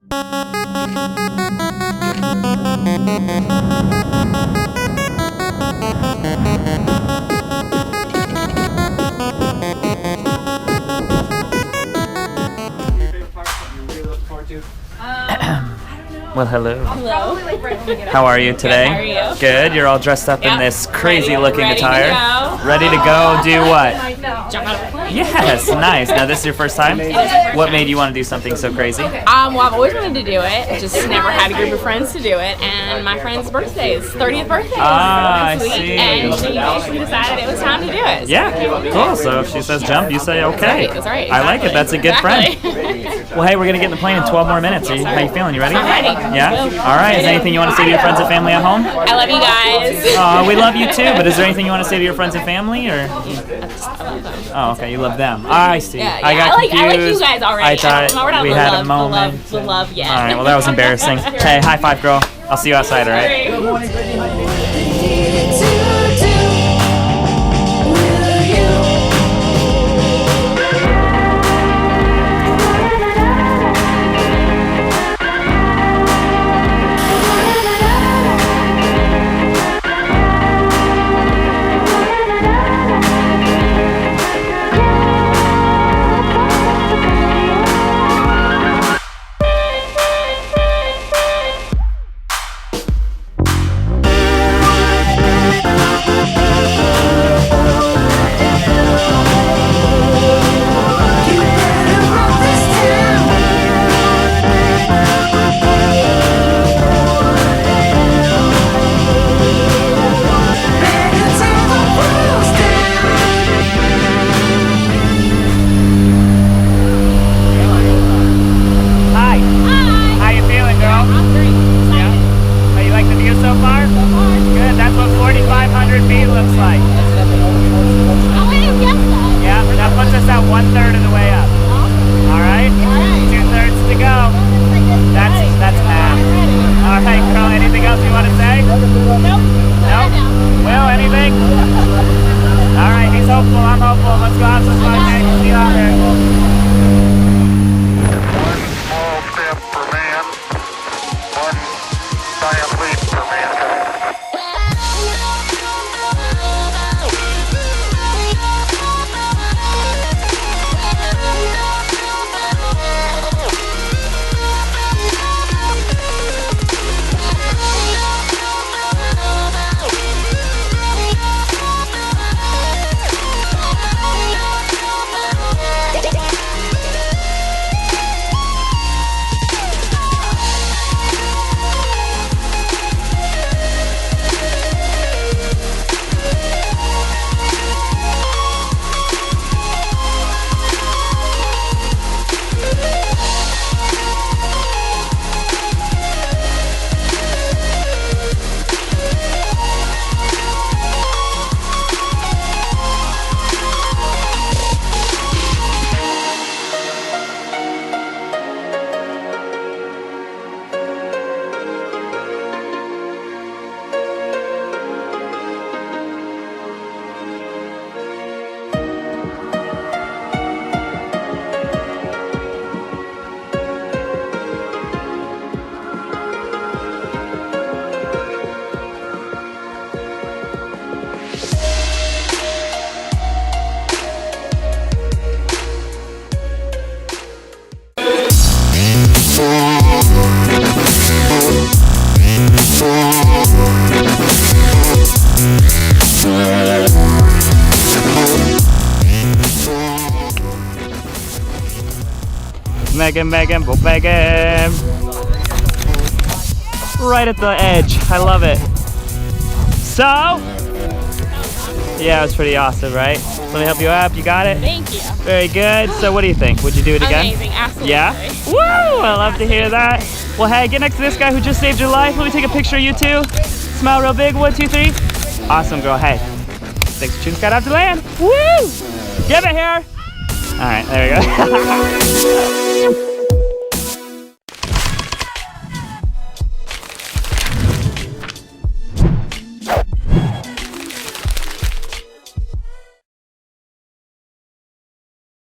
Well, hello. Hello. How are you today? Good, how are you? Good. You're all dressed up in this crazy-looking Ready to attire. go. Ready to go do what? Jump out of a plane. Yes, nice. Now, this is your first time? What made you want to do something so crazy? Well, I've always wanted to do it. Just never had a group of friends to do it. And my friend's birthday is 30th birthday. Ah, next I week, see. And she decided it was time to do it. So Yeah, cool. So if she says jump, you say okay. That's right. I like it. That's a good friend. Exactly. Well, hey, we're going to get in the plane in 12 more minutes. How you feeling? You ready? I'm ready. Yeah? All right. Is there anything you want to say to your friends and family at home? I love you guys. We love you too, but is there anything you want to say to your friends and family? Or? I love them. Oh, okay. You love them. I see. Yeah, I got like you confused. guys already. I thought We're not we the had love, a moment. The love yet. All right. Well, that was embarrassing. Hey, high five, girl. I'll see you outside, all right? Hi. How you feeling, girl? I'm great. Yeah. Oh, you like the view so far? Good. That's what 4,500 feet looks like. Yeah, that puts us at 1/3 of the way up. All right. 2/3 to go. That's bad. All right, girl. Anything else you want to say? Nope. Will, anything? All right. He's hopeful. I'm hopeful. Let's go have some fun. Hey, see you out there. Small step for man, one giant leap for mankind. Megan. Right at the edge. I love it. So, yeah, it was pretty awesome, right? Let me help you up. You got it? Thank you. Very good. So what do you think? Would you do it again? Amazing. Absolutely. Yeah? Woo! I love to hear that. Well, hey, get next to this guy who just saved your life. Let me take a picture of you two. Smile real big. 1, 2, 3. Awesome, girl. Hey, thanks for choosing Skydive to land. Woo! Give it here. All right, there we go.